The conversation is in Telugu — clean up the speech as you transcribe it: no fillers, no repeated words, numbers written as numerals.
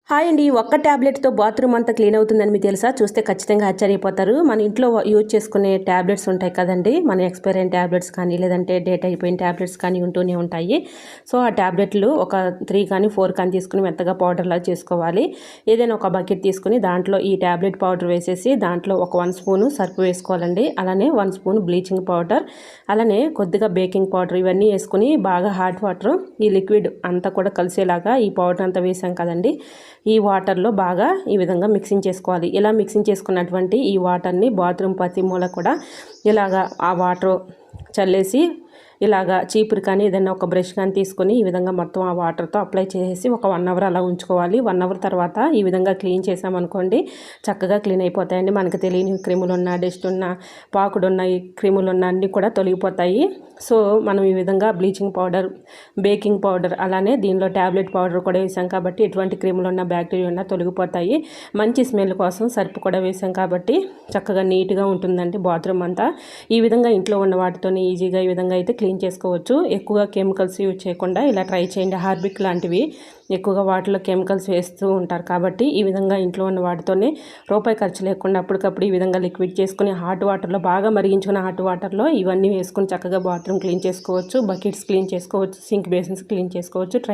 హాయ్ అండి. ఒక్క ట్యాబ్లెట్‌తో బాత్రూమ్ అంతా క్లీన్ అవుతుందని మీకు తెలుసా? చూస్తే ఖచ్చితంగా ఆశ్చర్యపోతారు. మన ఇంట్లో యూజ్ చేసుకునే ట్యాబ్లెట్స్ ఉంటాయి కదండీ! మన ఎక్స్‌పైర్ అయిన ట్యాబ్లెట్స్ కానీ, లేదంటే డేట్ అయిపోయిన ట్యాబ్లెట్స్ కానీ ఉంటూనే ఉంటాయి. సో, ఆ ట్యాబ్లెట్లు ఒక 3 కానీ, 4 కానీ తీసుకొని మెత్తగా పౌడర్‌లా చేసుకోవాలి. ఏదైనా ఒక బకెట్ తీసుకొని దాంట్లో ఈ ట్యాబ్లెట్ పౌడర్ వేసేసి దాంట్లో ఒక 1 స్పూను సర్ఫ్ వేసుకోవాలండి. అలానే 1 స్పూన్ బ్లీచింగ్ పౌడర్, అలానే కొద్దిగా బేకింగ్ పౌడర్ ఇవన్నీ వేసుకొని బాగా హాట్ వాటర్ ఈ లిక్విడ్ అంతా కూడా కలిసేలాగా ఈ పౌడర్ అంతా వేసాం కదండీ! ఈ వాటర్లో బాగా ఈ విధంగా మిక్సింగ్ చేసుకోవాలి. ఇలా మిక్సింగ్ చేసుకున్నటువంటి ఈ వాటర్ని బాత్రూమ్ ప్రతి మూల కూడా ఇలాగా ఆ వాటర్ చల్లేసి ఇలాగా చీపురు కానీ ఏదైనా ఒక బ్రష్ కానీ తీసుకొని ఈ విధంగా మొత్తం ఆ వాటర్తో అప్లై చేసి ఒక 1 అవర్ అలా ఉంచుకోవాలి. 1 అవర్ తర్వాత ఈ విధంగా క్లీన్ చేసామనుకోండి చక్కగా క్లీన్ అయిపోతాయండి. మనకు తెలియని క్రిములున్న, డస్ట్ ఉన్న, పాకుడున్న, ఈ క్రిములున్న అన్నీ కూడా తొలగిపోతాయి. సో మనం ఈ విధంగా బ్లీచింగ్ పౌడర్, బేకింగ్ పౌడర్ అలానే దీనిలో ట్యాబ్లెట్ పౌడర్ కూడా వేసాం కాబట్టి ఎటువంటి క్రిములు ఉన్న, బ్యాక్టీరియా ఉన్నా తొలగిపోతాయి. మంచి స్మెల్ కోసం సర్పు కూడా వేసాం కాబట్టి చక్కగా నీట్గా ఉంటుందండి బాత్రూమ్ అంతా. ఈ విధంగా ఇంట్లో ఉన్న వాటితోనే ఈజీగా ఈ విధంగా అయితే క్లీన్ చేసుకోవచ్చు. ఎక్కువగా కెమికల్స్ యూజ్ చేయకుండా ఇలా ట్రై చేయండి. హార్పిక్ లాంటివి ఎక్కువగా వాటిలో కెమికల్స్ వేస్తూ ఉంటారు కాబట్టి ఈ విధంగా ఇంట్లో ఉన్న వాటితోనే రూపాయి ఖర్చు లేకుండా అప్పటికప్పుడు ఈ విధంగా లిక్విడ్ చేసుకుని హాట్ వాటర్లో బాగా మరిగించుకున్న హాట్ వాటర్లో ఇవన్నీ వేసుకుని చక్కగా బాత్రూమ్ క్లీన్ చేసుకోవచ్చు. బకెట్స్ క్లీన్ చేసుకోవచ్చు. సింక్ బేసిన్స్ క్లీన్ చేసుకోవచ్చు.